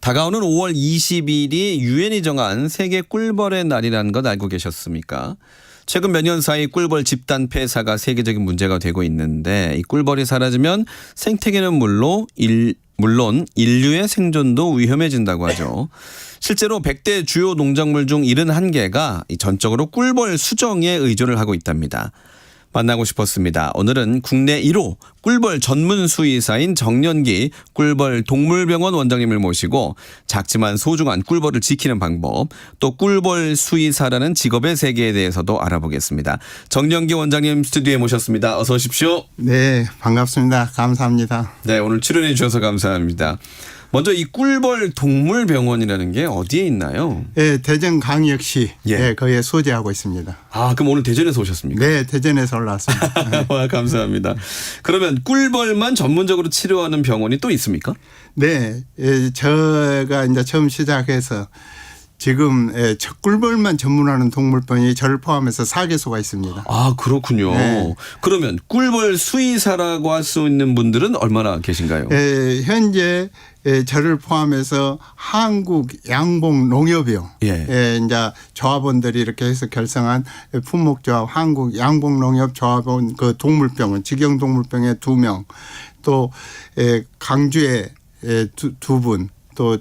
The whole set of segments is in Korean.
다가오는 5월 20일이 유엔이 정한 세계 꿀벌의 날이라는 것 알고 계셨습니까? 최근 몇 년 사이 꿀벌 집단 폐사가 세계적인 문제가 되고 있는데 이 꿀벌이 사라지면 생태계는 물론 인류의 생존도 위험해진다고 하죠. 실제로 100대 주요 농작물 중 71개가 전적으로 꿀벌 수정에 의존을 하고 있답니다. 만나고 싶었습니다. 오늘은 국내 1호 꿀벌 전문 수의사인 정연기 꿀벌 동물병원 원장님을 모시고 작지만 소중한 꿀벌을 지키는 방법, 또 꿀벌 수의사라는 직업의 세계에 대해서도 알아보겠습니다. 정연기 원장님 스튜디오에 모셨습니다. 어서 오십시오. 네, 반갑습니다. 감사합니다. 네, 오늘 출연해 주셔서 감사합니다. 먼저 이 꿀벌 동물병원이라는 게 어디에 있나요? 네, 대전광역시 예. 거기에 소재하고 있습니다. 아, 그럼 오늘 대전에서 오셨습니까? 네, 대전에서 올라왔습니다. 와, 감사합니다. 그러면 꿀벌만 전문적으로 치료하는 병원이 또 있습니까? 네, 제가 이제 처음 시작해서 지금 꿀벌만 전문하는 동물병원이 저를 포함해서 4개소가 있습니다. 아, 그렇군요. 네. 그러면 꿀벌 수의사라고 할 수 있는 분들은 얼마나 계신가요? 현재 저를 포함해서 한국 양봉 농협이요. 예. 이제 조합원들이 이렇게 해서 결성한 품목조합 한국 양봉 농협 조합원 그 동물병원 직영동물병원에 2명, 또 강주에 2분, 또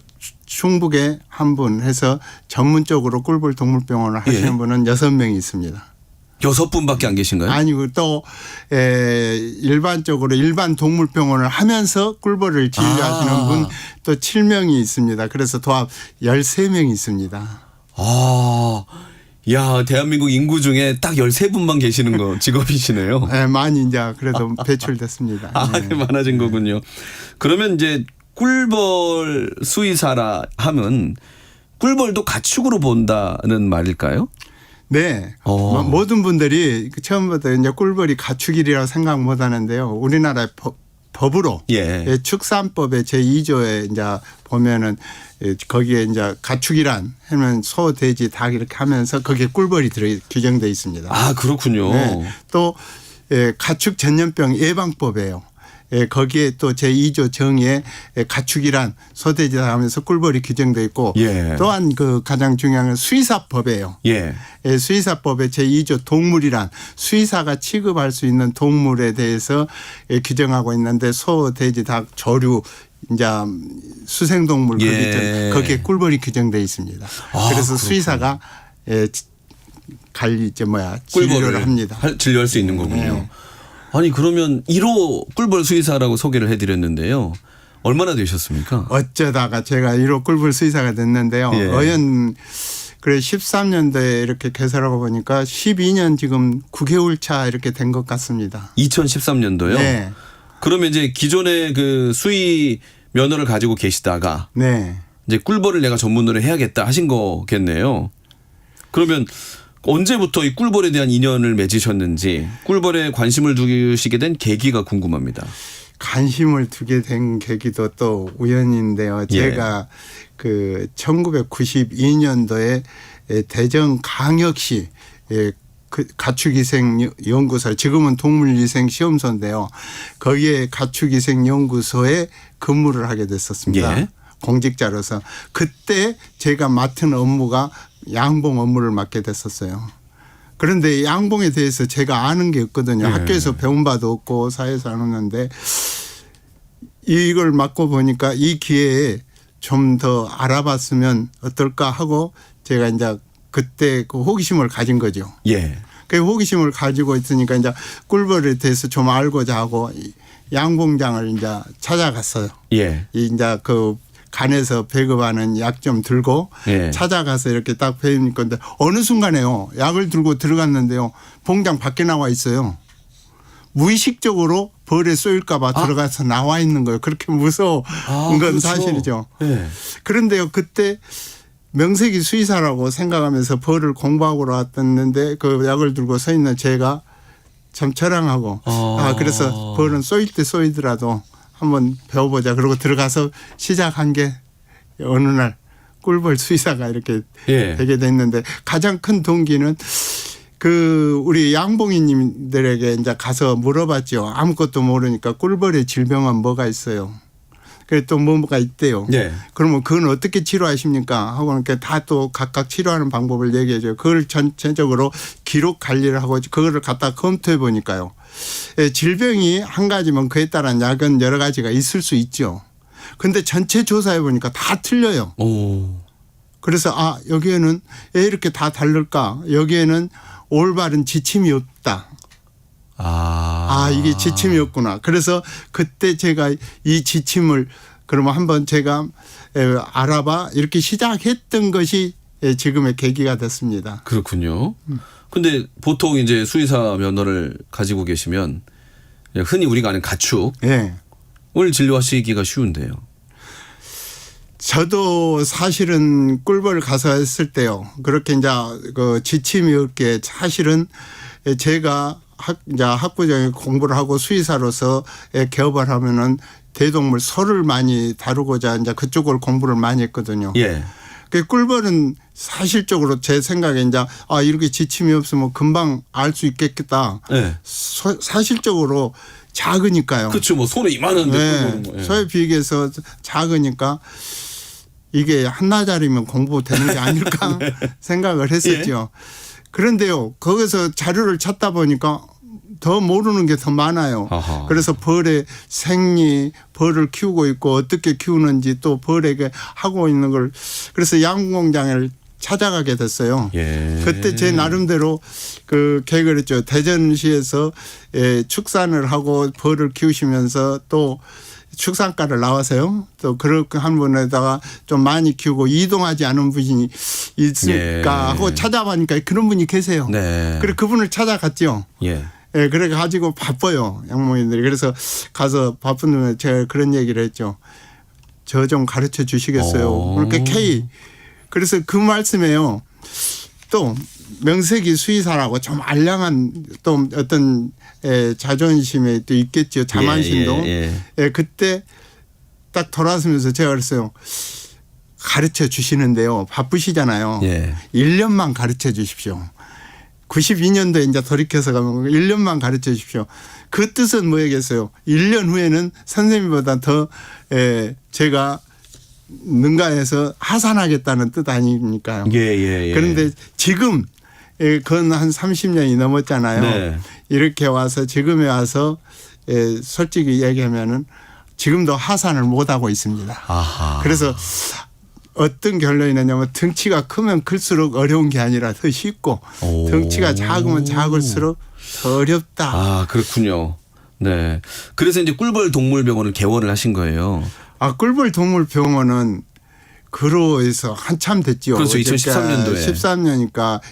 충북에 1분 해서 전문적으로 꿀벌 동물병원을 하시는 예. 분은 6명이 있습니다. 6분밖에 안 계신가요? 아니고 또 일반적으로 일반 동물병원을 하면서 꿀벌을 진료하시는 분 또 7명이 있습니다. 그래서 도합 13명이 있습니다. 아, 야, 대한민국 인구 중에 딱 13분만 계시는 거 직업이시네요. 네, 많이 이제 그래도 배출됐습니다. 아, 네. 많아진 거군요. 그러면 이제 꿀벌 수의사라 하면 꿀벌도 가축으로 본다는 말일까요? 네. 모든 분들이 처음부터 이제 꿀벌이 가축이라고 생각 못 하는데요. 우리나라의 법으로 예. 축산법의 제2조에 이제 보면은 거기에 이제 가축이란 하면 소, 돼지, 닭 이렇게 하면서 거기에 꿀벌이 규정되어 있습니다. 아, 그렇군요. 네. 또 가축 전염병 예방법이에요. 거기에 또 제2조 정의에 가축이란 소돼지다 하면서 꿀벌이 규정되어 있고 예. 또한 그 가장 중요한 건 수의사법이에요. 예. 수의사법의 제2조 동물이란 수의사가 취급할 수 있는 동물에 대해서 규정하고 있는데 소, 돼지, 닭, 조류 이제 수생동물 예. 거기에 꿀벌이 규정되어 있습니다. 아, 그래서 그렇구나. 수의사가 진료를 합니다. 진료할 수 있는 거군요. 네. 아니 그러면 1호 꿀벌 수의사라고 소개를 해드렸는데요. 얼마나 되셨습니까? 어쩌다가 제가 1호 꿀벌 수의사가 됐는데요. 예. 그래 13년도에 이렇게 개설하고 보니까 12년 지금 9개월 차 이렇게 된 것 같습니다. 2013년도요? 네. 그러면 이제 기존의 그 수의 면허를 가지고 계시다가 네. 이제 꿀벌을 내가 전문으로 해야겠다 하신 거겠네요. 그러면 언제부터 이 꿀벌에 대한 인연을 맺으셨는지 꿀벌에 관심을 두시게 된 계기가 궁금합니다. 관심을 두게 된 계기도 또 우연인데요. 제가 그 1992년도에 대전광역시 가축위생연구소 지금은 동물위생시험소인데요. 거기에 가축위생연구소에 근무를 하게 됐었습니다. 예. 공직자로서 그때 제가 맡은 업무가 양봉 업무를 맡게 됐었어요. 그런데 양봉에 대해서 제가 아는 게 없거든요. 네. 학교에서 배운 바도 없고 사회에서 안 오는데 이걸 맡고 보니까 이 기회에 좀 더 알아봤으면 어떨까 하고 제가 이제 그때 그 호기심을 가진 거죠. 예. 그 호기심을 가지고 있으니까 이제 꿀벌에 대해서 좀 알고자 하고 양봉장을 이제 찾아갔어요. 예. 이제 그 간에서 배급하는 약 좀 들고 예. 찾아가서 이렇게 딱 배우는 건데 어느 순간에요. 약을 들고 들어갔는데요. 봉장 밖에 나와 있어요. 무의식적으로 벌에 쏘일까 봐 들어가서 나와 있는 거예요. 그렇게 무서운 건 그렇죠. 사실이죠. 예. 그런데요. 그때 명색이 수의사라고 생각하면서 벌을 공부하고 왔었는데 그 약을 들고 서 있는 제가 참 처량하고 그래서 벌은 쏘일 때 쏘이더라도 한번 배워보자. 그러고 들어가서 시작한 게 어느 날 꿀벌 수의사가 이렇게 되게 됐는데 가장 큰 동기는 그 우리 양봉이님들에게 이제 가서 물어봤죠. 아무것도 모르니까 꿀벌의 질병은 뭐가 있어요. 그래 또 뭐가 있대요. 네. 그러면 그건 어떻게 치료하십니까? 하고 그러니까 다 또 각각 치료하는 방법을 얘기해줘요. 그걸 전체적으로 기록 관리를 하고 그거를 갖다 검토해 보니까요. 예, 질병이 한 가지면 그에 따른 약은 여러 가지가 있을 수 있죠. 근데 전체 조사해 보니까 다 틀려요. 오. 그래서 여기에는 왜 이렇게 다 다를까? 여기에는 올바른 지침이 없다. 이게 지침이었구나. 그래서 그때 제가 이 지침을 그러면 한번 제가 알아봐 이렇게 시작했던 것이 지금의 계기가 됐습니다. 그렇군요. 근데 보통 이제 수의사 면허를 가지고 계시면 흔히 우리가 아는 가축을 예. 진료하시기가 쉬운데요. 저도 사실은 꿀벌 가서 했을 때요. 그렇게 이제 그 지침이 없게 사실은 제가 이제 학부적인 공부를 하고 수의사로서 개업을 하면은 대동물 소를 많이 다루고자 이제 그쪽을 공부를 많이 했거든요. 예. 그 꿀벌은 사실적으로 제 생각에 이제 이렇게 지침이 없으면 금방 알 수 있겠다. 예. 사실적으로 작으니까요. 그렇죠. 뭐 손에 이만한데. 네. 뭐. 예. 소에 비교해서 작으니까 이게 한나절이면 공부되는 게 아닐까 네. 생각을 했었죠. 그런데요. 거기서 자료를 찾다 보니까 더 모르는 게 더 많아요. 아하. 그래서 벌의 생리, 벌을 키우고 있고 어떻게 키우는지 또 벌에게 하고 있는 걸 그래서 양공장을 찾아가게 됐어요. 예. 그때 제 나름대로 그 계획을 했죠. 대전시에서 축산을 하고 벌을 키우시면서 또 축산과를 나와서요. 또 그렇게 한 분에다가 좀 많이 키우고 이동하지 않은 분이 있을까 하고 찾아보니까 그런 분이 계세요. 네. 그래 그분을 찾아갔죠. 예. 예, 그래 가지고 바빠요. 양모인들이. 그래서 가서 바쁜 놈에 제가 그런 얘기를 했죠. 저 좀 가르쳐 주시겠어요. 그렇게 K. 그래서 그 말씀에요. 또 명색이 수의사라고 좀 알량한 또 어떤 자존심에 또 있겠죠. 자만심도. 예, 그때 딱 돌아서면서 제가 그랬어요. 가르쳐 주시는데요. 바쁘시잖아요. 예. 1년만 가르쳐 주십시오. 92년도에 이제 돌이켜서 가면 1년만 가르쳐 주십시오. 그 뜻은 뭐겠어요? 1년 후에는 선생님보다 더 제가 능가해서 하산하겠다는 뜻 아닙니까요? 예. 그런데 지금 그건 한 30년이 넘었잖아요. 네. 이렇게 와서 지금에 와서 솔직히 얘기하면은 지금도 하산을 못 하고 있습니다. 아하. 그래서 어떤 결론이 나냐면 덩치가 크면 클수록 어려운 게 아니라 더 쉽고 오. 덩치가 작으면 작을수록 더 어렵다. 아, 그렇군요. 네. 그래서 이제 꿀벌 동물병원을 개원을 하신 거예요. 꿀벌 동물병원은 그로해서 한참 됐죠. 그렇죠. 2013년도에. 13년이니까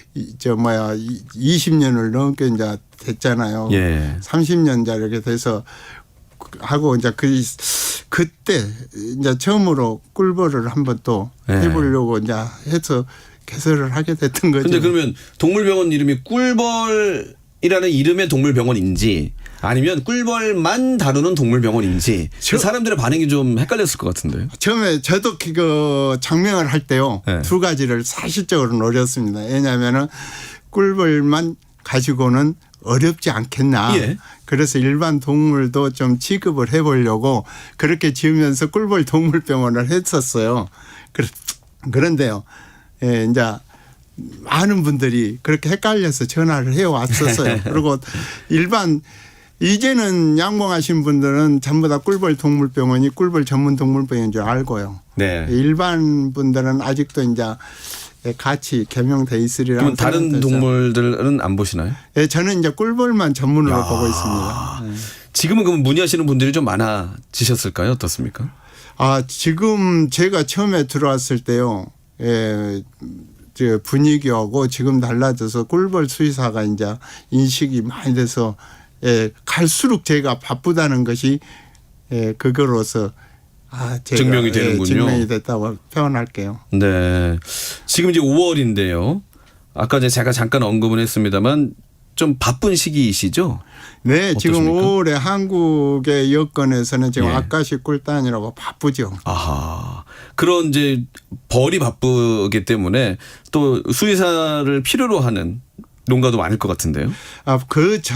20년을 넘게 이제 됐잖아요. 예. 30년 이렇게 돼서 하고 이제 그때 이제 처음으로 꿀벌을 한번 또 예. 해보려고 이제 해서 개설을 하게 됐던 거죠. 근데 그러면 동물병원 이름이 꿀벌이라는 이름의 동물병원인지 아니면 꿀벌만 다루는 동물병원인지 사람들의 반응이 좀 헷갈렸을 것 같은데. 처음에 저도 그 장명을 할 때요. 네. 두 가지를 사실적으로 노렸습니다. 왜냐하면은 꿀벌만 가지고는 어렵지 않겠나. 예. 그래서 일반 동물도 좀 취급을 해보려고 그렇게 지으면서 꿀벌 동물병원을 했었어요. 그런데요. 예, 이제 많은 분들이 그렇게 헷갈려서 전화를 해왔었어요. 그리고 이제는 양봉하신 분들은 전부 다 꿀벌 동물병원이 꿀벌 전문 동물병원인 줄 알고요. 네. 일반 분들은 아직도 이제 같이 개명돼 있으리라. 그럼 다른 동물들은 안 보시나요? 예, 저는 이제 꿀벌만 전문으로 보고 있습니다. 네. 지금은 그럼 문의하시는 분들이 좀 많아지셨을까요? 어떻습니까? 지금 제가 처음에 들어왔을 때요. 분위기하고 지금 달라져서 꿀벌 수의사가 이제 인식이 많이 돼서 갈수록 제가 바쁘다는 것이 그거로서 제가 증명이 되는군요. 증명이 됐다고 표현할게요. 네. 지금 이제 5월인데요. 아까 제가 잠깐 언급은 했습니다만 좀 바쁜 시기이시죠? 네, 어떠십니까? 지금 5월에 한국의 여건에서는 지금 예. 아까시 꿀단이라고 바쁘죠. 아하. 그런 이제 벌이 바쁘기 때문에 또 수의사를 필요로 하는 농가도 많을 것 같은데요.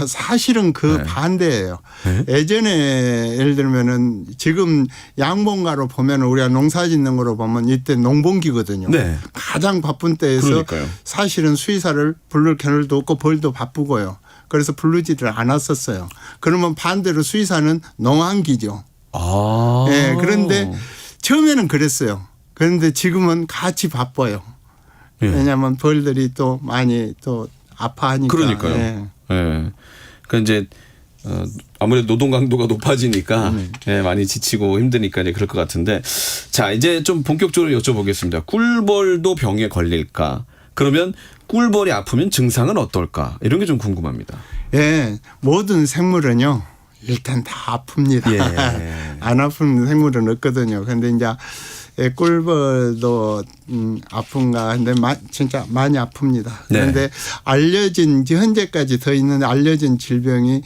사실은 네. 반대예요. 네? 예전에 예를 들면은 지금 양봉가로 보면 우리가 농사 짓는 거로 보면 이때 농번기거든요. 네. 가장 바쁜 때에서 그러니까요. 사실은 수의사를 부를 겨를도 없고 벌도 바쁘고요. 그래서 부르지를 않았었어요. 그러면 반대로 수의사는 농한기죠. 아. 예, 그런데 처음에는 그랬어요. 그런데 지금은 같이 바빠요. 예. 왜냐하면 벌들이 또 많이 또 아파하니까. 그러니까요. 예. 예. 그러니까 이제 아무래도 노동 강도가 높아지니까 예, 많이 지치고 힘드니까 이제 그럴 것 같은데, 자 이제 좀 본격적으로 여쭤보겠습니다. 꿀벌도 병에 걸릴까? 그러면 꿀벌이 아프면 증상은 어떨까? 이런 게 좀 궁금합니다. 예, 모든 생물은요 일단 다 아픕니다. 예. 안 아픈 생물은 없거든요. 그런데 이제 꿀벌도 아픈가 근데 진짜 많이 아픕니다. 그런데 알려진 현재까지 더 있는 알려진 질병이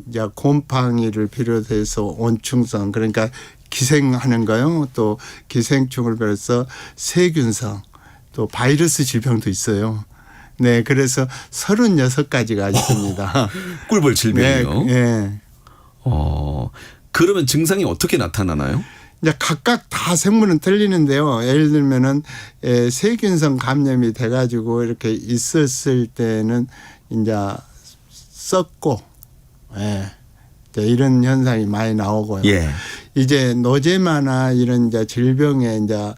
이제 곰팡이를 비롯해서 온충성, 그러니까 기생하는 거요. 또 기생충을 비롯해서 세균성, 또 바이러스 질병도 있어요. 네, 그래서 36가지가 있습니다. 꿀벌 질병이요? 네, 네. 그러면 증상이 어떻게 나타나나요? 이제 각각 다 생물은 틀리는데요. 예를 들면은 세균성 감염이 돼가지고 이렇게 있었을 때는 이제 썩고, 이제 이런 현상이 많이 나오고요. 예. 이제 노제마나 이런 이제 질병에 이제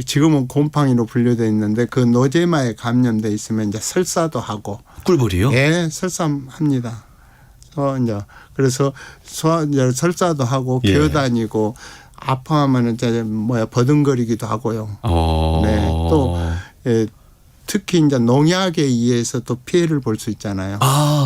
지금은 곰팡이로 분류돼 있는데 그 노제마에 감염돼 있으면 이제 설사도 하고. 꿀벌이요? 예, 설사합니다. 이제 그래서 이제 설사도 하고 예. 기어다니고 아파하면은 이제 버둥거리기도 하고요. 네, 또 특히 이제 농약에 의해서 또 피해를 볼 수 있잖아요.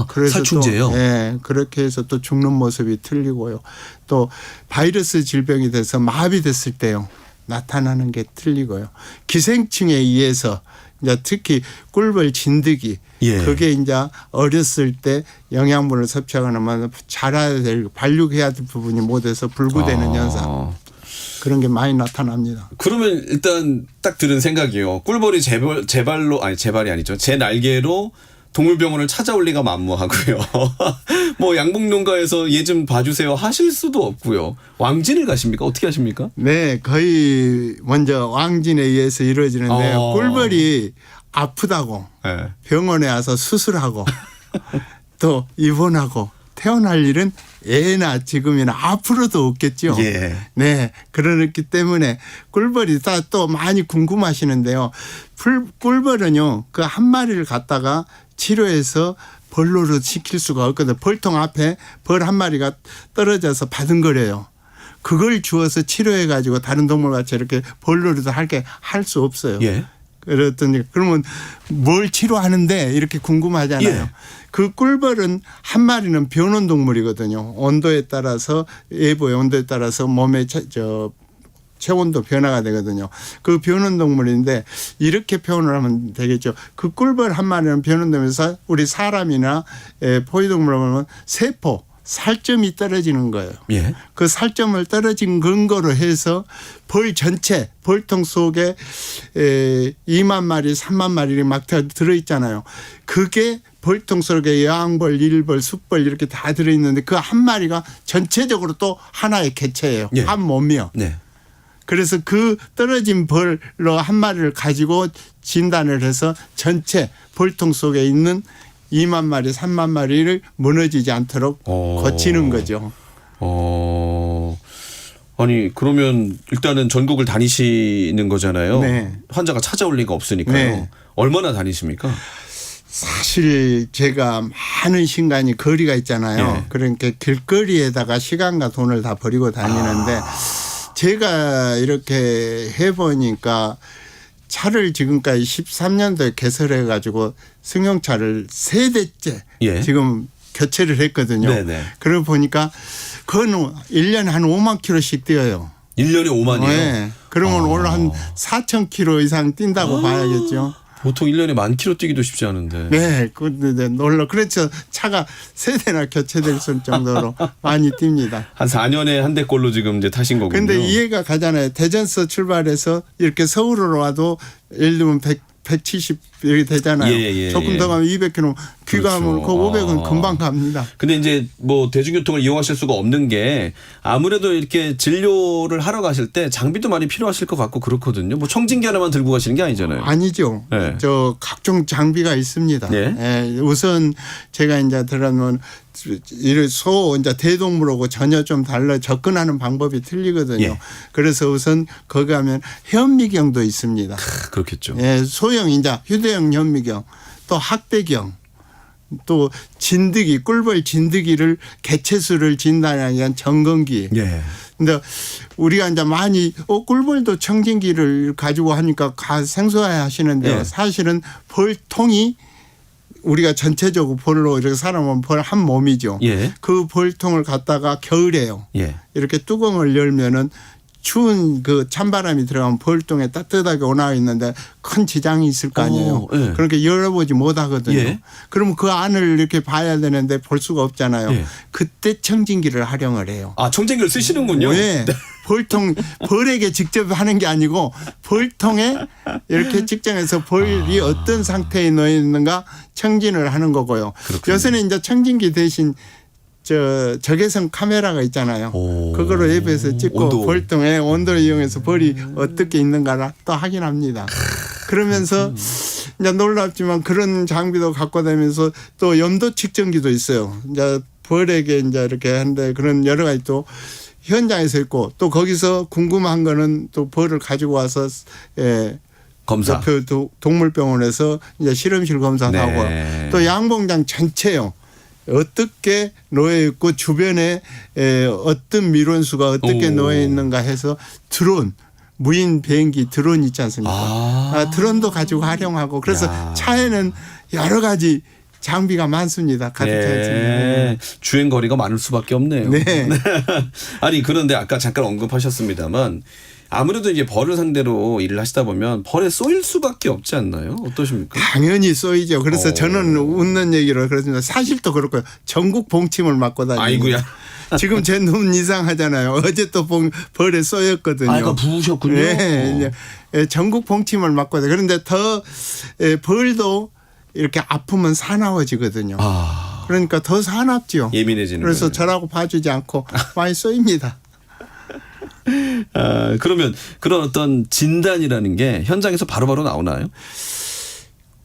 그래서 살충제요? 또, 예, 그렇게 해서 또 죽는 모습이 틀리고요. 또 바이러스 질병이 돼서 마비됐을 때요 나타나는 게 틀리고요. 기생충에 의해서 이제 특히 꿀벌 진드기, 그게 이제 어렸을 때 영양분을 섭취하거나 자라야 될 발육해야 될 부분이 못해서 불구되는 현상, 그런 게 많이 나타납니다. 그러면 일단 딱 들은 생각이요. 꿀벌이 제발이 아니죠. 제 날개로 동물병원을 찾아올 리가 만무하고요. 뭐 양봉농가에서 얘 좀 봐주세요 하실 수도 없고요. 왕진을 가십니까? 어떻게 하십니까? 네, 거의 먼저 왕진에 의해서 이루어지는데 꿀벌이 아프다고 병원에 와서 수술하고 또 입원하고 태어날 일은 예나 지금이나 앞으로도 없겠죠. 예. 네, 그렇기 때문에 꿀벌이 다 또 많이 궁금하시는데요. 꿀벌은요, 그 한 마리를 갖다가 치료해서 벌로로 시킬 수가 없거든요. 벌통 앞에 벌 한 마리가 떨어져서 바둥거려요. 그걸 주어서 치료해 가지고 다른 동물같이 이렇게 벌로도 할 수 없어요. 예. 그랬더니 그러면 뭘 치료하는데 이렇게 궁금하잖아요. 예. 그 꿀벌은 한 마리는 변온 동물이거든요. 온도에 따라서 외부의 온도에 따라서 몸의 체온도 변화가 되거든요. 그 변온 동물인데 이렇게 표현을 하면 되겠죠. 그 꿀벌 한 마리는 변온되면서 우리 사람이나 포유동물을 보면 세포, 살점이 떨어지는 거예요. 예. 그 살점을 떨어진 근거로 해서 벌 전체 벌통 속에 2만 마리, 3만 마리 막 들어있잖아요. 그게 벌통 속에 여왕벌, 일벌, 숫벌 이렇게 다 들어있는데 그 한 마리가 전체적으로 또 하나의 개체예요. 예. 한 몸이요. 네. 그래서 그 떨어진 벌로 한 마리를 가지고 진단을 해서 전체 벌통 속에 있는 2만 마리, 3만 마리를 무너지지 않도록 고치는 거죠. 아니 그러면 일단은 전국을 다니시는 거잖아요. 네. 환자가 찾아올 리가 없으니까요. 네. 얼마나 다니십니까? 사실 제가 많은 시간이 거리가 있잖아요. 예. 그러니까 길거리에다가 시간과 돈을 다 버리고 다니는데 제가 이렇게 해보니까 차를 지금까지 13년도에 개설해 가지고 승용차를 3대째 예. 지금 교체를 했거든요. 네네. 그러고 보니까 그건 1년에 한 5만 킬로씩 뛰어요. 1년에 5만이요? 네. 그러면 오늘 한 4천 킬로 이상 뛴다고 봐야겠죠. 보통 1년에 10,000km 뛰기도 쉽지 않은데. 네. 근데 놀라. 그렇죠. 차가 3대나 교체될 정도로 많이 뜁니다. 한 4년에 한 대꼴로 지금 이제 타신 거군요. 근데 이해가 가잖아요. 대전서 출발해서 이렇게 서울으로 와도 예를 들면 170 이렇게 되잖아요. 예, 조금 예. 더 가면 200km 귀가하면 그렇죠. 그 500은 아. 금방 갑니다. 근데 이제 뭐 대중교통을 이용하실 수가 없는 게 아무래도 이렇게 진료를 하러 가실 때 장비도 많이 필요하실 것 같고 그렇거든요. 뭐 청진기 하나만 들고 가시는 게 아니잖아요. 아니죠. 네. 저 각종 장비가 있습니다. 예. 예, 우선 제가 이제 들어가면 소 이제 대동물하고 전혀 좀 달라 접근하는 방법이 틀리거든요. 예. 그래서 우선 거기 가면 현미경도 있습니다. 그렇겠죠. 예, 소형 이제 휴대용 현미경, 또 학대경, 또 진드기 꿀벌 진드기를 개체수를 진단하기 위한 점검기. 예. 근데 우리가 이제 많이 꿀벌도 청진기를 가지고 하니까 생소해 하시는데요. 예. 사실은 벌통이 우리가 전체적으로 벌로 이렇게 사람은 벌 한 몸이죠. 예. 그 벌통을 갖다가 겨울에요. 예. 이렇게 뚜껑을 열면은 추운 그 찬바람이 들어가면 벌통에 따뜻하게 온화가 있는데 큰 지장이 있을 거 아니에요. 예. 그렇게 열어보지 못하거든요. 예. 그러면 그 안을 이렇게 봐야 되는데 볼 수가 없잖아요. 예. 그때 청진기를 활용을 해요. 아, 청진기를 쓰시는군요. 왜? 벌통 벌에게 직접 하는 게 아니고 벌통에 이렇게 측정해서 벌이 어떤 상태에 놓여 있는가 청진을 하는 거고요. 그렇군요. 요새는 이제 청진기 대신 적외선 카메라가 있잖아요. 오. 그거로 앱에서 찍고 온도. 벌통에 온도를 이용해서 벌이 어떻게 있는가를 또 확인합니다. 그러면서 이제 놀랍지만 그런 장비도 갖고 다니면서 또 염도 측정기도 있어요. 이제 벌에게 이제 이렇게 하는데 그런 여러 가지 또 현장에서 있고 또 거기서 궁금한 거는 또 벌을 가지고 와서 검사. 옆에 동물병원에서 이제 실험실 검사도 네. 하고 또 양봉장 전체요. 어떻게 놓여 있고 주변에 어떤 밀원수가 어떻게 오. 놓여 있는가 해서 드론 무인 비행기 드론 있지 않습니까? 드론도 가지고 활용하고 그래서 야. 차에는 여러 가지 장비가 많습니다. 가득 차 있습니다. 네. 주행 거리가 많을 수밖에 없네요. 네. 아니 그런데 아까 잠깐 언급하셨습니다만 아무래도 이제 벌을 상대로 일을 하시다 보면 벌에 쏘일 수밖에 없지 않나요? 어떠십니까? 당연히 쏘이죠. 그래서 저는 웃는 얘기를 그렇습니다. 사실 또 그렇고요. 전국 봉침을 맞고 다니고. 아이고야. 지금 제 눈 이상하잖아요. 어제 또 벌에 쏘였거든요. 아이가 부으셨군요. 네. 전국 봉침을 맞고 다니고. 그런데 더 벌도 이렇게 아프면 사나워지거든요. 아. 그러니까 더 사납죠. 예민해지는 그래서 거예요. 저라고 봐주지 않고 많이 쏘입니다. 아, 그러면 그런 어떤 진단이라는 게 현장에서 바로바로 나오나요?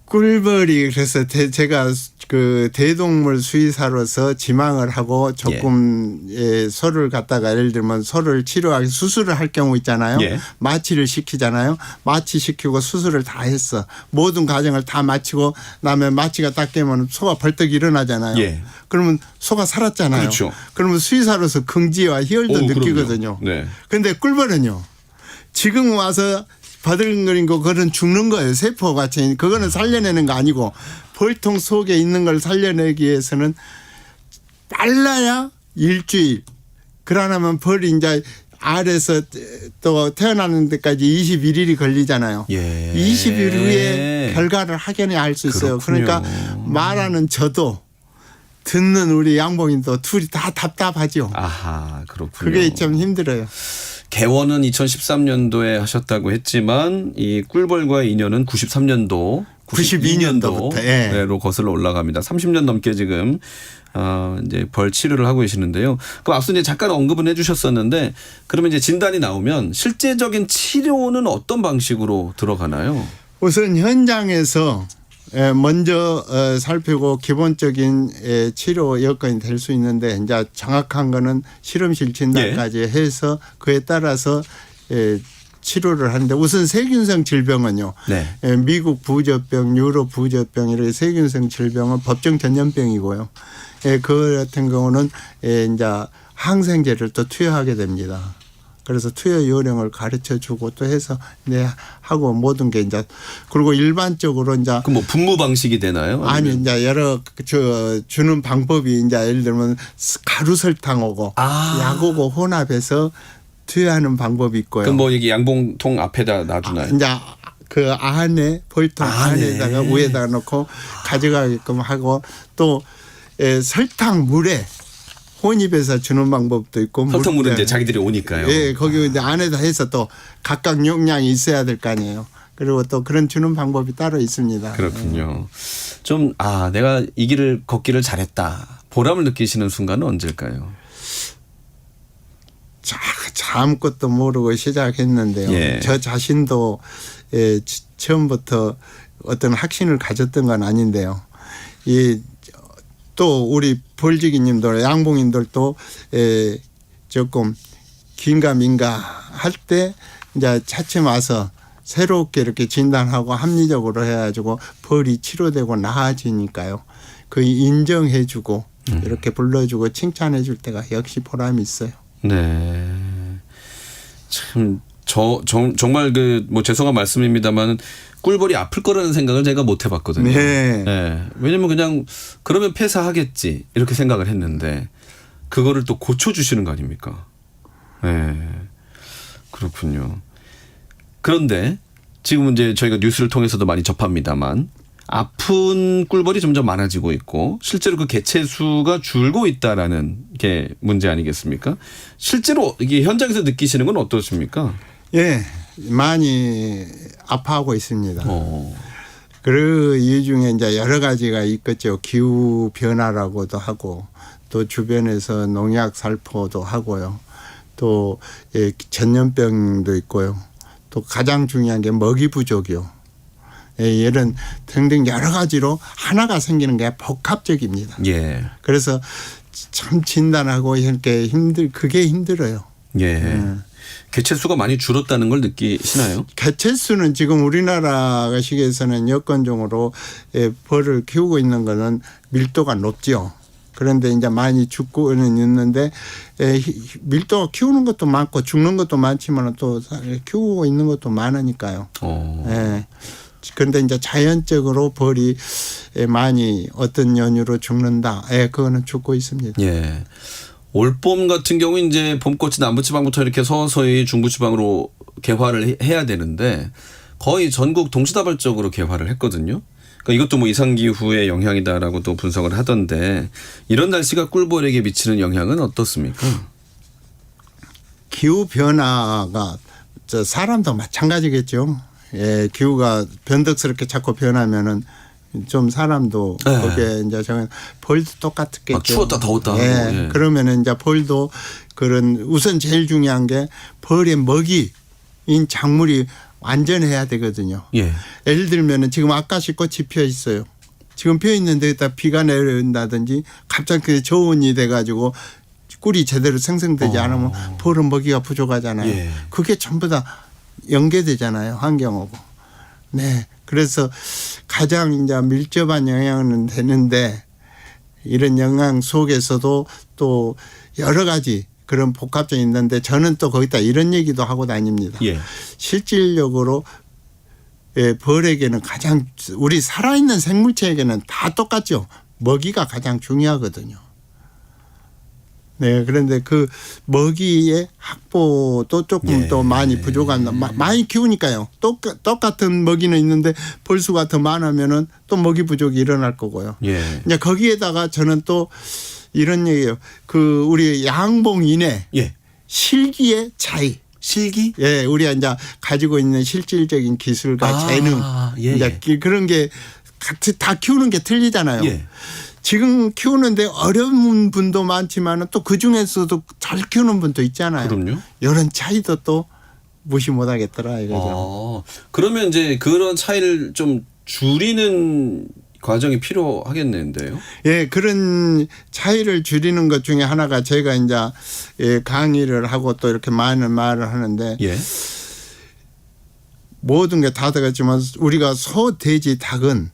꿀벌이 그래서 제가 그 대동물 수의사로서 지망을 하고 조금 소를 갖다가 예를 들면 소를 치료하기 수술을 할 경우 있잖아요. 예. 마취를 시키잖아요. 마취시키고 수술을 다 했어. 모든 과정을 다 마치고 그다음에 마취가 딱 깨면 소가 벌떡 일어나잖아요. 예. 그러면 소가 살았잖아요. 그렇죠. 그러면 수의사로서 긍지와 희열도 느끼거든요. 네. 그런데 꿀벌은요. 지금 와서 바들거린 거 그거는 죽는 거예요. 세포 같이. 그거는 살려내는 거 아니고 벌통 속에 있는 걸 살려내기 위해서는 빨라야 일주일. 그러나면 벌이 이제 알에서 또 태어나는 데까지 21일이 걸리잖아요. 예. 20일 후에 결과를 확연히 알 수 있어요. 그렇군요. 그러니까 말하는 저도 듣는 우리 양봉인도 둘이 다 답답하죠. 아하, 그렇군요. 그게 좀 힘들어요. 개원은 2013년도에 하셨다고 했지만 이 꿀벌과의 인연은 93년도, 92년도부터, 예. 로 거슬러 올라갑니다. 30년 넘게 지금 이제 벌 치료를 하고 계시는데요. 그럼 앞서 이제 잠깐 언급은 해주셨었는데 그러면 이제 진단이 나오면 실제적인 치료는 어떤 방식으로 들어가나요? 우선 현장에서 먼저 살피고 기본적인 치료 여건이 될 수 있는데 이제 정확한 거는 실험실 진단까지 해서 그에 따라서 치료를 하는데 우선 세균성 질병은요. 네. 미국 부조병, 유럽 부조병 이렇게 세균성 질병은 법정 전염병이고요. 그 같은 경우는 이제 항생제를 또 투여하게 됩니다. 그래서 투여 요령을 가르쳐 주고 또 해서 하고 모든 게 이제 그리고 일반적으로 이제 그럼 뭐 분무 방식이 되나요? 아니 이제 여러 주는 방법이 이제 예를 들면 가루 설탕하고 약하고 혼합해서 투여하는 방법이 있고요. 그럼 뭐 이게 양봉통 앞에다 놔두나요? 이제 그 안에 벌통 안에다가 위에다가 놓고 가져가게끔 하고 또 설탕 물에 혼입해서 주는 방법도 있고. 설탕물은 이제 자기들이 오니까요. 예, 거기 이제 안에다 해서 또 각각 용량이 있어야 될 거 아니에요. 그리고 또 그런 주는 방법이 따로 있습니다. 그렇군요. 좀 내가 이 길을 걷기를 잘했다. 보람을 느끼시는 순간은 언제일까요? 아무것도 모르고 시작했는데요. 예. 저 자신도 처음부터 어떤 확신을 가졌던 건 아닌데요. 또 우리 벌지기님들, 양봉인들도 조금 긴가민가 할 때 이제 차츰 와서 새롭게 이렇게 진단하고 합리적으로 해가지고 벌이 치료되고 나아지니까요. 그 인정해주고 이렇게 불러주고 칭찬해줄 때가 역시 보람이 있어요. 네. 참, 정말 뭐 죄송한 말씀입니다만 꿀벌이 아플 거라는 생각을 제가 못 해봤거든요. 네. 네. 왜냐면 그냥 그러면 폐사하겠지 이렇게 생각을 했는데 그거를 또 고쳐주시는 거 아닙니까? 네. 그렇군요. 그런데 지금 이제 저희가 뉴스를 통해서도 많이 접합니다만 아픈 꿀벌이 점점 많아지고 있고 실제로 그 개체 수가 줄고 있다라는 게 문제 아니겠습니까? 실제로 이게 현장에서 느끼시는 건 어떠십니까? 예, 많이 아파하고 있습니다. 어. 그 이유 중에 이제 여러 가지가 있겠죠. 기후 변화라고도 하고 또 주변에서 농약 살포도 하고요. 또 전염병도 있고요. 또 가장 중요한 게 먹이 부족이요. 이런 등등 여러 가지로 하나가 생기는 게 복합적입니다. 예. 그래서 참 진단하고 이렇게 그게 힘들어요. 예. 개체 수가 많이 줄었다는 걸 느끼시나요? 개체 수는 지금 우리나라 시기에서는 여건적으로 벌을 키우고 있는 거는 밀도가 높죠. 그런데 이제 많이 죽고는 있는데 밀도가 키우는 것도 많고 죽는 것도 많지만 또 키우고 있는 것도 많으니까요. 예. 그런데 이제 자연적으로 벌이 많이 어떤 연유로 죽는다. 그거는 죽고 있습니다. 예. 올봄 같은 경우 이제 봄꽃이 남부지방부터 이렇게 서서히 중부지방으로 개화를 해야 되는데 거의 전국 동시다발적으로 개화를 했거든요. 그러니까 이것도 뭐 이상기후의 영향이다라고 또 분석을 하던데 이런 날씨가 꿀벌에게 미치는 영향은 어떻습니까? 기후 변화가 사람도 마찬가지겠죠. 예, 기후가 변덕스럽게 자꾸 변하면은 좀 사람도 거기에 이제 저는 벌도 똑같겠죠. 추웠다 더웠다. 예, 예. 그러면은 이제 벌도 그런 우선 제일 중요한 게 벌의 먹이인 작물이 완전해야 되거든요. 예. 예를 들면은 지금 아까시 꽃이 피어 있어요. 지금 피어 있는데 일단 비가 내린다든지 갑자기 저온이 돼가지고 꿀이 제대로 생성되지 않으면 벌은 먹이가 부족하잖아요. 예. 그게 전부 다 연계되잖아요. 환경하고. 네. 그래서 가장 이제 밀접한 영향은 되는데 이런 영향 속에서도 또 여러 가지 그런 복합적이 있는데 저는 또 거기다 이런 얘기도 하고 다닙니다. 예. 실질적으로 벌에게는 가장 우리 살아있는 생물체에게는 다 똑같죠. 먹이가 가장 중요하거든요. 네, 그런데 그 먹이의 확보도 조금 더 많이 부족한, 많이 키우니까요. 똑같은 먹이는 있는데 벌수가 더 많으면은 또 먹이 부족이 일어날 거고요. 예. 이제 거기에다가 저는 또 이런 얘기예요. 그 우리 양봉인의 실기의 차이. 실기? 예, 우리가 이제 가지고 있는 실질적인 기술과 재능, 이제 그런 게 같이 다 키우는 게 틀리잖아요. 예. 지금 키우는데 어려운 분도 많지만 또 그 중에서도 잘 키우는 분도 있잖아요. 그럼요. 이런 차이도 또 무시 못 하겠더라 이거죠. 그러면 이제 그런 차이를 좀 줄이는 과정이 필요하겠는데요. 예, 그런 차이를 줄이는 것 중에 하나가 제가 이제 강의를 하고 또 이렇게 많은 말을 하는데 모든 게 다 되겠지만 우리가 소, 돼지, 닭은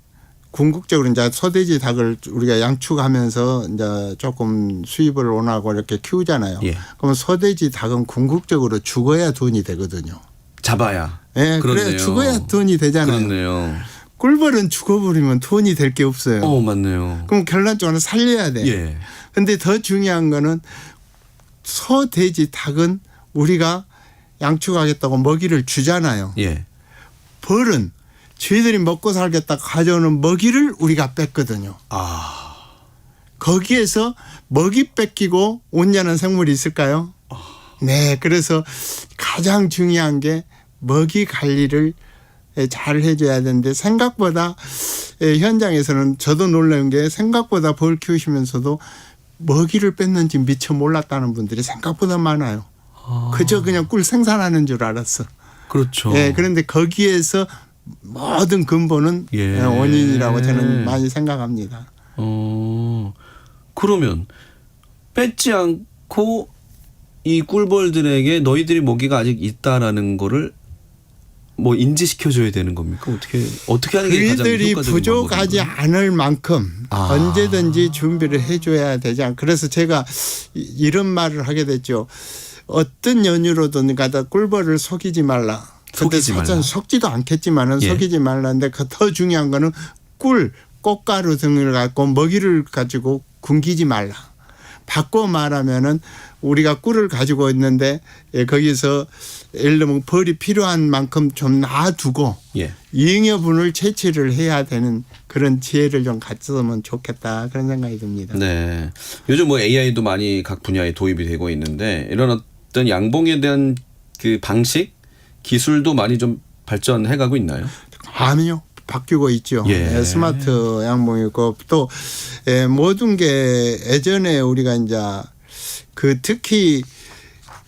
궁극적으로 이제 소돼지 닭을 우리가 양축하면서 이제 조금 수입을 원하고 이렇게 키우잖아요. 그러면 소돼지 닭은 궁극적으로 죽어야 돈이 되거든요. 잡아야. 예, 그래 죽어야 돈이 되잖아요. 그렇네요. 꿀벌은 죽어버리면 돈이 될 게 없어요. 맞네요. 그럼 결론적으로 살려야 돼. 그런데 더 중요한 거는 소, 돼지, 닭은 우리가 양축하겠다고 먹이를 주잖아요. 벌은 저희들이 먹고 살겠다 가져오는 먹이를 우리가 뺐거든요. 거기에서 먹이 뺏기고 온전한 생물이 있을까요? 네. 그래서 가장 중요한 게 먹이 관리를 잘 해줘야 되는데 생각보다 현장에서는 저도 놀라운 게 생각보다 벌 키우시면서도 먹이를 뺐는지 미처 몰랐다는 분들이 생각보다 많아요. 그저 그냥 꿀 생산하는 줄 알았어. 그렇죠. 예, 그런데 거기에서 모든 근본은 원인이라고 저는 많이 생각합니다. 그러면 뺏지 않고 이 꿀벌들에게 너희들이 먹이가 아직 있다라는 거를 뭐 인지시켜줘야 되는 겁니까? 어떻게 하는 게 가장 그들이 효과적인 부족하지 방법인가요? 않을 만큼 언제든지 준비를 해줘야 되지 않. 그래서 제가 이런 말을 하게 됐죠. 어떤 연유로든 가다 꿀벌을 속이지 말라. 속이지 말라. 속지도 않겠지만은 속이지 말라는데 더 중요한 거는 꽃가루 등을 갖고 먹이를 가지고 굶기지 말라. 바꿔 말하면은 우리가 꿀을 가지고 있는데 거기서 예를 들면 벌이 필요한 만큼 좀 놔두고 잉여분을 채취를 해야 되는 그런 지혜를 좀 갖추면 좋겠다 그런 생각이 듭니다. 네, 요즘 뭐 AI도 많이 각 분야에 도입이 되고 있는데 이런 어떤 양봉에 대한 그 방식 기술도 많이 좀 발전해가고 있나요? 아니요. 바뀌고 있죠. 스마트 양봉이 있고 또 모든 게 예전에 우리가 이제 그 특히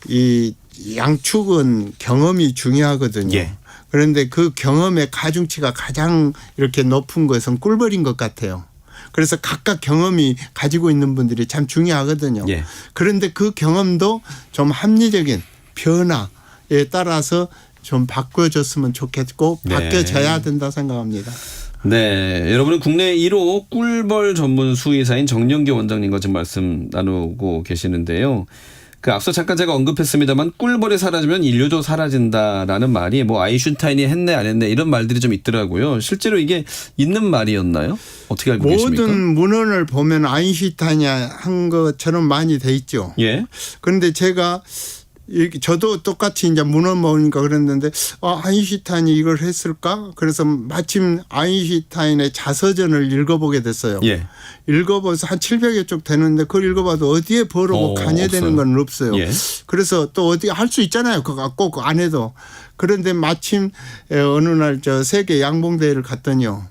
이 양축은 경험이 중요하거든요. 그런데 그 경험의 가중치가 가장 이렇게 높은 것은 꿀벌인 것 같아요. 그래서 각각 경험이 가지고 있는 분들이 참 중요하거든요. 그런데 그 경험도 좀 합리적인 변화에 따라서 좀 바꿔줬으면 좋겠고 바뀌어져야 된다 생각합니다. 네, 여러분은 국내 1호 꿀벌 전문 수의사인 정영기 원장님과 지금 말씀 나누고 계시는데요. 그 앞서 잠깐 제가 언급했습니다만 꿀벌이 사라지면 인류도 사라진다라는 말이 뭐 아인슈타인이 했네 안 했네 이런 말들이 좀 있더라고요. 실제로 이게 있는 말이었나요? 어떻게 알고 계십니까? 모든 문헌을 보면 아인슈타인이 한 것처럼 많이 돼 있죠. 그런데 제가 저도 똑같이 이제 문헌 모으니까 그랬는데 아인슈타인이 이걸 했을까? 그래서 마침 아인슈타인의 자서전을 읽어보게 됐어요. 읽어봐서 한 700여 쪽 되는데 그걸 읽어봐도 어디에 벌하고 관여되는 건 없어요. 그래서 또 어디 할 수 있잖아요. 그거 꼭 안 해도. 그런데 마침 어느 날 저 세계 양봉대회를 갔더니요.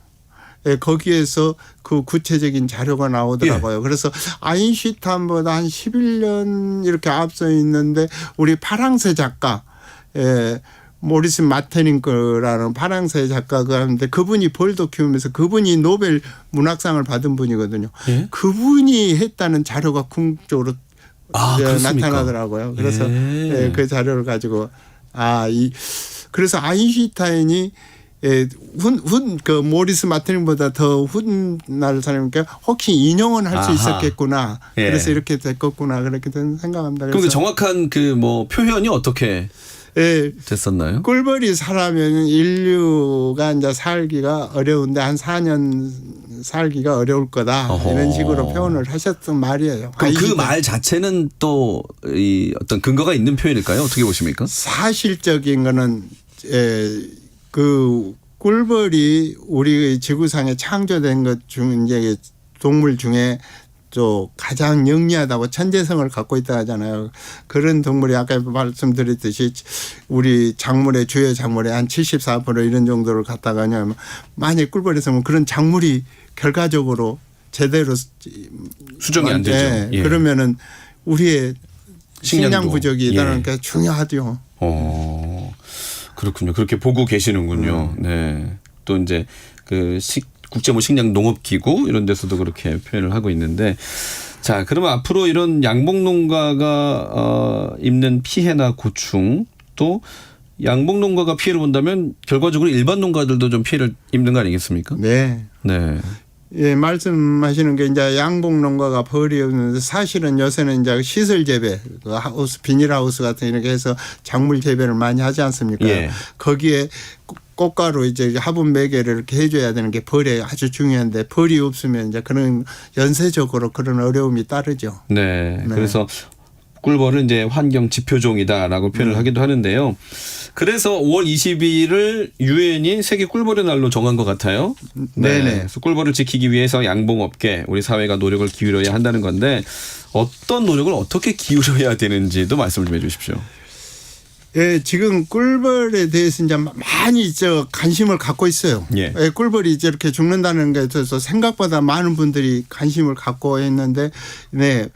거기에서 그 구체적인 자료가 나오더라고요. 그래서 아인슈타인보다 한 11년 이렇게 앞서 있는데 우리 파랑새 작가 모리스 마테링크라는 파랑새 작가가 하는데 그분이 벌도 키우면서 그분이 노벨 문학상을 받은 분이거든요. 그분이 했다는 자료가 궁극적으로 나타나더라고요. 그래서 그 자료를 가지고 그래서 아인슈타인이 그 모리스 마틴보다 더 훗날 사람이니까 혹시 인용은 할 수 있었겠구나. 그래서 이렇게 됐겠구나 그렇게 생각합니다. 그럼 그 정확한 그 뭐 표현이 어떻게 됐었나요? 꿀벌이 사라면 인류가 이제 살기가 어려운데 한 4년 살기가 어려울 거다. 이런 식으로 표현을 하셨던 말이에요. 그럼 그 말 자체는 또 이 어떤 근거가 있는 표현일까요? 어떻게 보십니까? 사실적인 거는 그 꿀벌이 우리 지구상에 창조된 것 중 이제 동물 중에 또 가장 영리하다고 천재성을 갖고 있다 하잖아요. 그런 동물이 아까 말씀드렸듯이 우리 작물의 주요 작물의 한 74% 이런 정도를 갖다가 하냐면 만약 꿀벌이 있으면 그런 작물이 결과적으로 제대로 수정이 안 되죠. 그러면은 우리의 식량 부족이 일어나는 게 중요하죠. 그렇군요. 그렇게 보고 계시는군요. 네. 또 이제 그 국제 뭐 식량 농업 기구 이런 데서도 그렇게 표현을 하고 있는데 자, 그러면 앞으로 이런 양봉 농가가 입는 피해나 고충 또 양봉 농가가 피해를 본다면 결과적으로 일반 농가들도 좀 피해를 입는 거 아니겠습니까? 네. 말씀하시는 게 이제 양봉 농가가 벌이 없는데 사실은 요새는 이제 시설 재배, 그 하우스, 비닐하우스 같은 이렇게 해서 작물 재배를 많이 하지 않습니까? 거기에 꽃가루 이제 화분 매개를 이렇게 해줘야 되는 게 벌이 아주 중요한데 벌이 없으면 이제 그런 연쇄적으로 그런 어려움이 따르죠. 그래서 꿀벌은 이제 환경 지표종이다라고 표현을 하기도 하는데요. 그래서 5월 22일을 유엔이 세계 꿀벌의 날로 정한 것 같아요. 그래서 꿀벌을 지키기 위해서 양봉업계 우리 사회가 노력을 기울여야 한다는 건데 어떤 노력을 어떻게 기울여야 되는지도 말씀을 좀 해 주십시오. 예, 지금 꿀벌에 대해서 이제 많이 관심을 갖고 있어요. 예. 예, 꿀벌이 이렇게 죽는다는 것에 대해서 생각보다 많은 분들이 관심을 갖고 있는데, 네,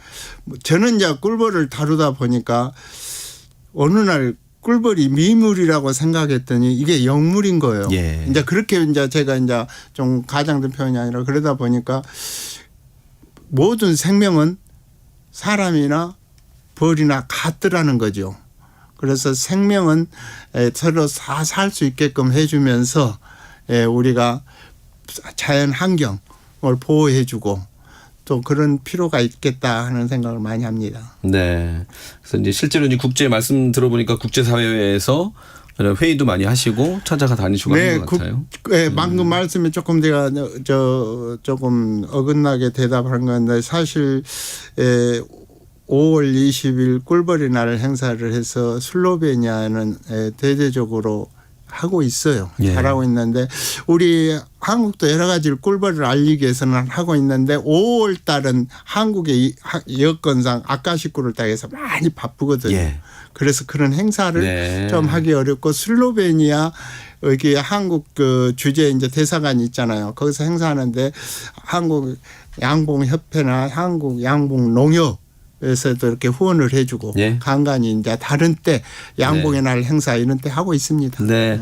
저는 이제 꿀벌을 다루다 보니까 어느 날 꿀벌이 미물이라고 생각했더니 이게 영물인 거예요. 예. 이제 그렇게 이제 제가 이제 좀 가장된 표현이 아니라 그러다 보니까 모든 생명은 사람이나 벌이나 같더라는 거죠. 그래서 생명은 서로 다 살 수 있게끔 해주면서 우리가 자연 환경을 보호해주고 또 그런 필요가 있겠다 하는 생각을 많이 합니다. 네. 그래서 이제 실제로 이제 국제 말씀 들어보니까 국제사회에서 회의도 많이 하시고 찾아가 다니시고 하는 것 같아요. 네, 방금 말씀에 조금 제가 조금 어긋나게 대답한 건데 사실 5월 20일 꿀벌의 날 행사를 해서 슬로베니아는 대대적으로 하고 있어요. 예. 잘하고 있는데 우리 한국도 여러 가지 꿀벌을 알리기 위해서는 하고 있는데 5월 달은 한국의 여건상 아까식구를 따위해서 많이 바쁘거든요. 예. 그래서 그런 행사를 네. 좀 하기 어렵고 슬로베니아 여기 한국 그 주재 이제 대사관이 있잖아요. 거기서 행사하는데 한국 양봉협회나 한국 양봉농협 에서도 이렇게 후원을 해주고 예. 간간히 이제 다른 때 양봉의 날 행사 이런 때 하고 있습니다. 네.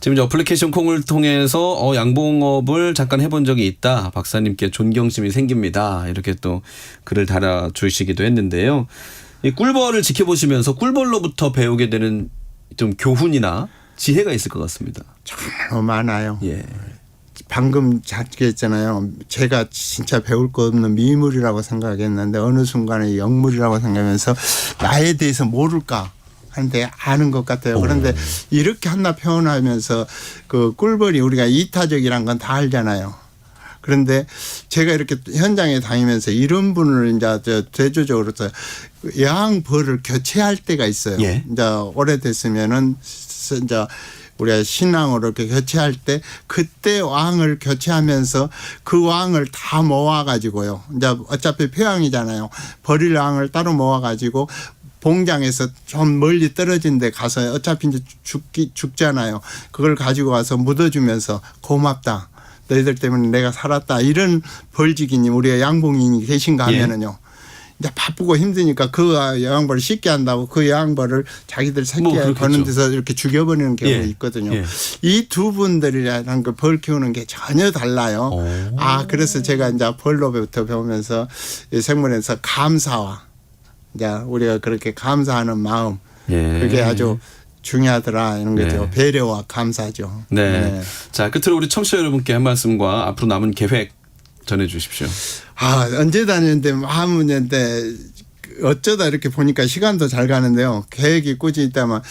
지금 이제 어플리케이션 콩을 통해서 양봉업을 잠깐 해본 적이 있다. 박사님께 존경심이 생깁니다. 이렇게 또 글을 달아주시기도 했는데요. 이 꿀벌을 지켜보시면서 꿀벌로부터 배우게 되는 좀 교훈이나 지혜가 있을 것 같습니다. 너무 많아요. 예. 방금 얘기했잖아요. 제가 진짜 배울 거 없는 미물이라고 생각했는데 어느 순간에 영물이라고 생각하면서 나에 대해서 모를까 하는데 아는 것 같아요. 그런데 이렇게 하나 표현하면서 그 꿀벌이 우리가 이타적이란 건 다 알잖아요. 그런데 제가 이렇게 현장에 다니면서 이런 분을 이제 대조적으로서 야왕벌을 교체할 때가 있어요. 예. 이제 오래됐으면은 이제 우리가 신앙으로 이렇게 교체할 때 그때 왕을 교체하면서 그 왕을 다 모아가지고요. 이제 어차피 폐왕이잖아요. 버릴 왕을 따로 모아가지고 봉장에서 좀 멀리 떨어진 데 가서 어차피 이제 죽잖아요. 그걸 가지고 와서 묻어주면서 고맙다. 너희들 때문에 내가 살았다. 이런 벌지기님 우리가 양봉인이 계신가 하면은요. 이제 바쁘고 힘드니까 그 여왕벌을 씻게 한다고 그 여왕벌을 자기들 새끼 거는 데서 이렇게 죽여버리는 경우가 있거든요. 예. 이 두 분들이라는 그 벌 키우는 게 전혀 달라요. 그래서 제가 이제 벌로부터 배우면서 이 생물에서 감사와 이제 우리가 그렇게 감사하는 마음 예. 그게 아주 중요하더라 이런 거죠. 네. 배려와 감사죠. 네. 네. 자, 끝으로 우리 청취자 여러분께 한 말씀과 앞으로 남은 계획 전해 주십시오. 언제 다녔는데 마음은데 어쩌다 이렇게 보니까 시간도 잘 가는데요. 계획이 꾸준히 있다면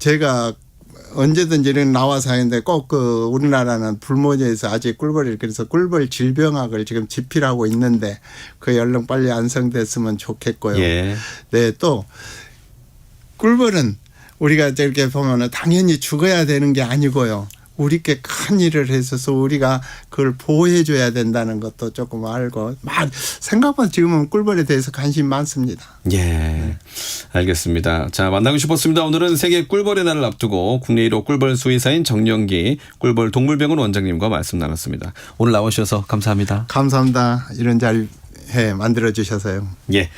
제가 언제든지 이런 나와서 하는데 꼭 그 우리나라는 불모지에서 아직 꿀벌이 그래서 꿀벌 질병학을 지금 집필하고 있는데 그 얼른 빨리 완성됐으면 좋겠고요. 예. 네, 또 꿀벌은 우리가 이렇게 보면은 당연히 죽어야 되는 게 아니고요. 우리께 큰 일을 했어서 우리가 그걸 보호해 줘야 된다는 것도 조금 알고 생각보다 지금은 꿀벌에 대해서 관심 많습니다. 예. 네. 알겠습니다. 자, 만나고 싶었습니다. 오늘은 세계 꿀벌의 날을 앞두고 국내 1호 꿀벌 수의사인 정영기 꿀벌 동물병원 원장님과 말씀 나눴습니다. 오늘 나오셔서 감사합니다. 감사합니다. 이런 자리 만들어 주셔서요. 예.